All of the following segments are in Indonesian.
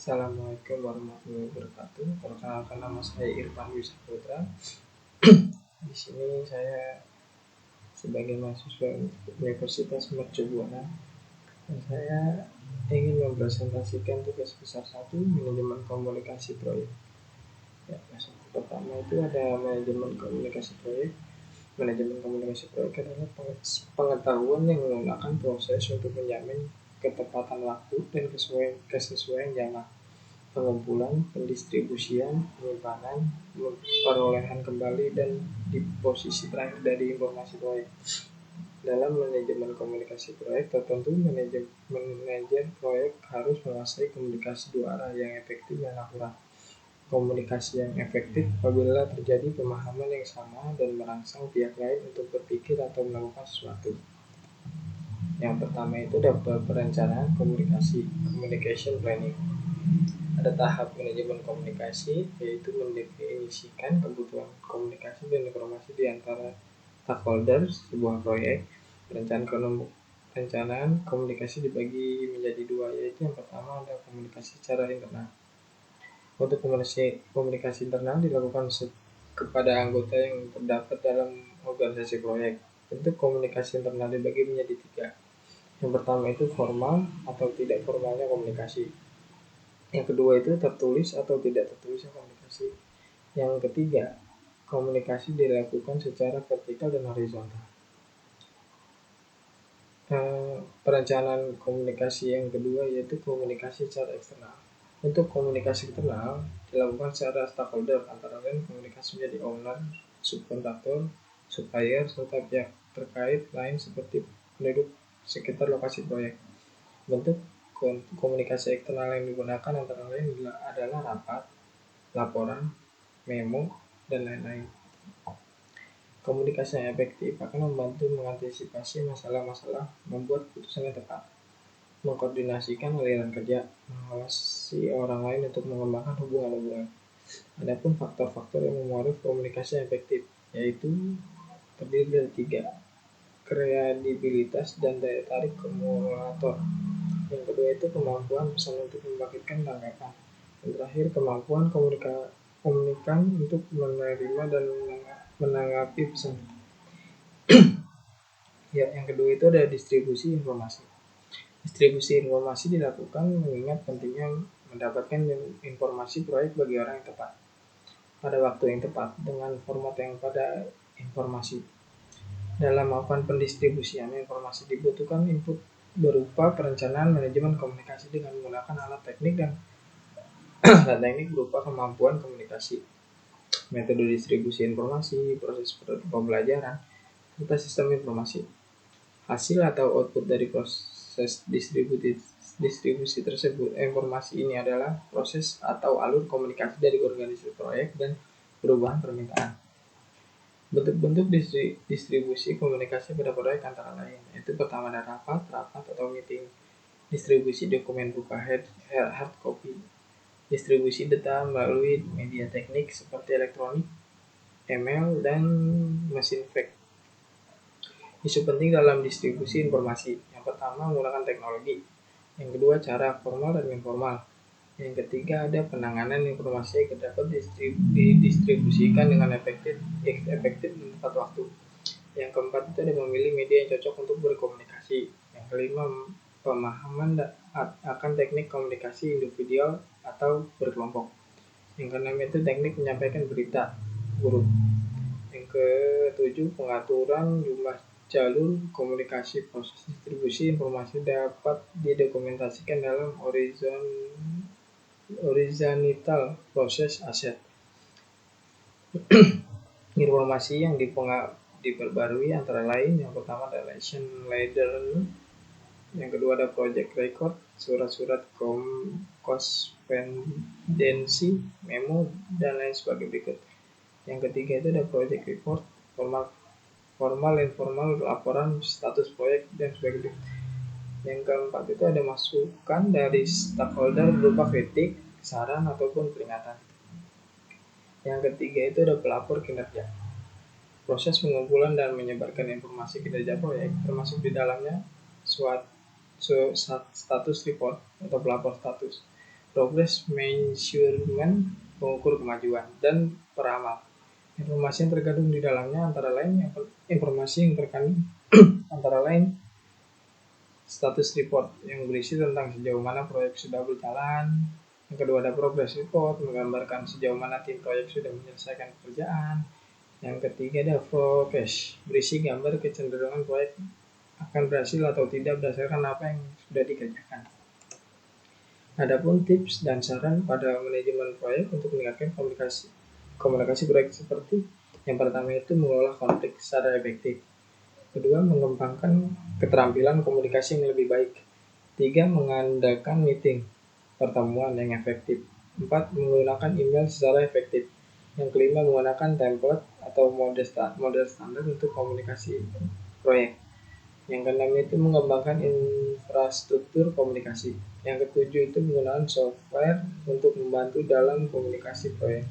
Assalamualaikum warahmatullahi wabarakatuh. Perkenalkan, nama saya Irfan Dwi Saputra. Di sini saya sebagai mahasiswa Universitas Mercu Buana, dan saya ingin mempresentasikan tugas besar 1, manajemen komunikasi proyek. Ya, pertama itu ada manajemen komunikasi proyek. Manajemen komunikasi proyek adalah pengetahuan yang menggunakan proses untuk menjamin ketepatan waktu dan kesesuaian jangka, pengumpulan, pendistribusian, penyimpanan, perolehan kembali, dan di posisi terakhir dari informasi proyek. Dalam manajemen komunikasi proyek tertentu, manajer proyek harus menguasai komunikasi dua arah yang efektif dan akurat. Komunikasi yang efektif apabila terjadi pemahaman yang sama dan merangsang pihak lain untuk berpikir atau melakukan sesuatu. Yang pertama itu dapat perencanaan komunikasi, communication planning. Ada tahap manajemen komunikasi, yaitu mendefinisikan kebutuhan komunikasi dan informasi di antara stakeholder sebuah proyek. Perencanaan komunikasi dibagi menjadi dua, yaitu yang pertama ada komunikasi secara internal. Untuk komunikasi internal dilakukan kepada anggota yang terdapat dalam organisasi proyek. Bentuk komunikasi internal dibagi menjadi 3. Yang pertama itu formal atau tidak formalnya komunikasi. Yang kedua itu tertulis atau tidak tertulisnya komunikasi. Yang ketiga, komunikasi dilakukan secara vertikal dan horizontal. Perencanaan komunikasi yang kedua yaitu komunikasi secara eksternal. Untuk komunikasi internal dilakukan secara stakeholder, antara lain komunikasi menjadi owner, subkontraktor, supplier, serta pihak terkait lain seperti penduduk sekitar lokasi proyek. Bentuk komunikasi eksternal yang digunakan antara lain adalah rapat, laporan, memo, dan lain-lain. Komunikasi yang efektif akan membantu mengantisipasi masalah-masalah, membuat keputusan yang tepat, mengkoordinasikan aliran kerja, mengawasi orang lain untuk mengembangkan hubungan-hubungan. Adapun faktor-faktor yang memengaruhi komunikasi yang efektif yaitu terdiri dari 3: kredibilitas dan daya tarik komulator. Yang kedua itu kemampuan pesan untuk membangkitkan tanggapan. Yang terakhir kemampuan komunikan untuk menerima dan menanggapi pesan. Yang kedua itu ada distribusi informasi. Distribusi informasi dilakukan mengingat pentingnya mendapatkan informasi proyek bagi orang yang tepat, pada waktu yang tepat, dengan format yang pada informasi. Dalam melakukan pendistribusian informasi dibutuhkan input berupa perencanaan manajemen komunikasi dengan menggunakan alat teknik dan alat teknik berupa kemampuan komunikasi, metode distribusi informasi, proses pembelajaran, serta sistem informasi. Hasil atau output dari proses distribusi tersebut. Informasi ini adalah proses atau alur komunikasi dari organisasi proyek dan perubahan permintaan. Bentuk-bentuk distribusi komunikasi pada proyek antara lain yaitu pertama ada rapat atau meeting, distribusi dokumen berupa hard copy, distribusi data melalui media teknik seperti elektronik, email, dan mesin fax. Isu penting dalam distribusi informasi. Yang pertama menggunakan teknologi. Yang kedua cara formal dan informal. Yang ketiga ada penanganan informasi yang dapat didistribusikan dengan efektif dan tepat waktu. Yang keempat itu ada memilih media yang cocok untuk berkomunikasi. Yang kelima pemahaman akan teknik komunikasi individual atau berkelompok. Yang keenam itu teknik menyampaikan berita grup. Yang ketujuh pengaturan jumlah jalur komunikasi. Proses distribusi informasi dapat didokumentasikan dalam horizontal proses aset. Informasi yang diperbarui antara lain yang pertama ada license ladder, yang kedua ada project record, surat-surat korespondensi, memo, dan lain sebagainya berikut. Yang ketiga itu ada project report, formal informal, laporan status proyek, dan sebagainya. Yang keempat itu ada masukan dari stakeholder berupa kritik, saran, ataupun peringatan. Yang ketiga itu ada pelapor kinerja. Proses pengumpulan dan menyebarkan informasi kinerja proyek termasuk di dalamnya status report atau pelapor status. progress measurement, pengukur kemajuan, dan peramal. Informasi yang terkandung di dalamnya antara lain informasi yang terkandung antara lain status report yang berisi tentang sejauh mana proyek sudah berjalan. Yang kedua ada progress report, menggambarkan sejauh mana tim proyek sudah menyelesaikan pekerjaan. Yang ketiga ada forecast, berisi gambar kecenderungan proyek akan berhasil atau tidak berdasarkan apa yang sudah dikerjakan. Adapun tips dan saran pada manajemen proyek untuk meningkatkan komunikasi proyek seperti yang pertama itu mengelola konflik secara efektif. Kedua, mengembangkan keterampilan komunikasi yang lebih baik. Tiga, mengadakan meeting, pertemuan yang efektif. Empat, menggunakan email secara efektif. Yang kelima, menggunakan template atau model standar untuk komunikasi proyek. Yang keenam itu mengembangkan infrastruktur komunikasi. Yang ketujuh itu menggunakan software untuk membantu dalam komunikasi proyek.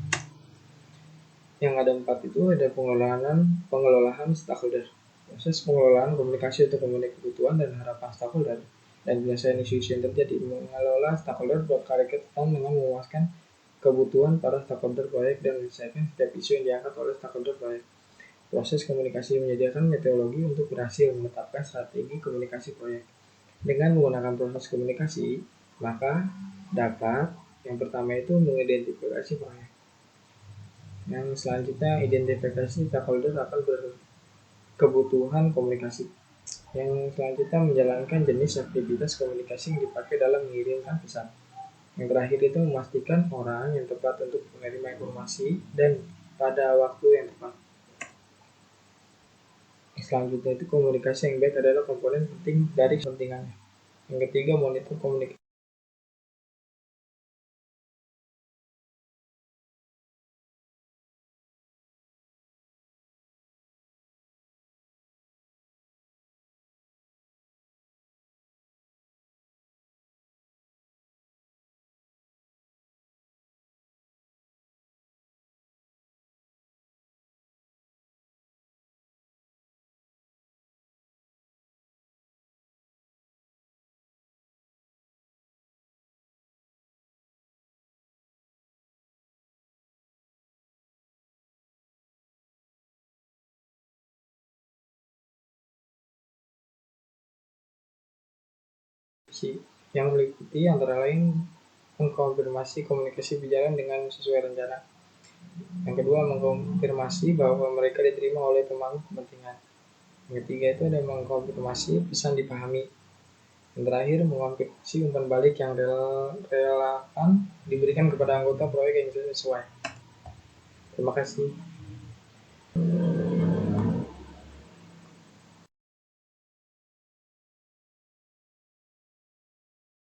Yang ada 4 itu ada pengelolaan stakeholder. Proses pengelolaan komunikasi untuk memenuhi kebutuhan dan harapan stakeholder dan penyelesaian isu-isu yang terjadi. Mengelola stakeholder berkaitan dengan memuaskan kebutuhan para stakeholder proyek dan menyelesaikan setiap isu yang diangkat oleh stakeholder proyek. Proses komunikasi menyediakan metodologi untuk berhasil menetapkan strategi komunikasi proyek. Dengan menggunakan proses komunikasi, maka dapat yang pertama itu mengidentifikasi proyek. Yang selanjutnya identifikasi stakeholder akan berkebutuhan komunikasi. Yang selanjutnya menjalankan jenis aktivitas komunikasi yang dipakai dalam mengirimkan pesan. Yang terakhir itu memastikan orang yang tepat untuk menerima informasi dan pada waktu yang tepat. Selanjutnya itu komunikasi yang baik adalah komponen penting dari kepentingannya. Yang ketiga monitor komunikasi. Yang meliputi antara lain mengkonfirmasi komunikasi berjalan dengan sesuai rencana. Yang kedua, mengkonfirmasi bahwa mereka diterima oleh pemangku kepentingan. Yang ketiga itu ada mengkonfirmasi pesan dipahami. Yang terakhir, mengonfirmasi umpan balik yang relevan diberikan kepada anggota proyek yang sesuai. Terima kasih.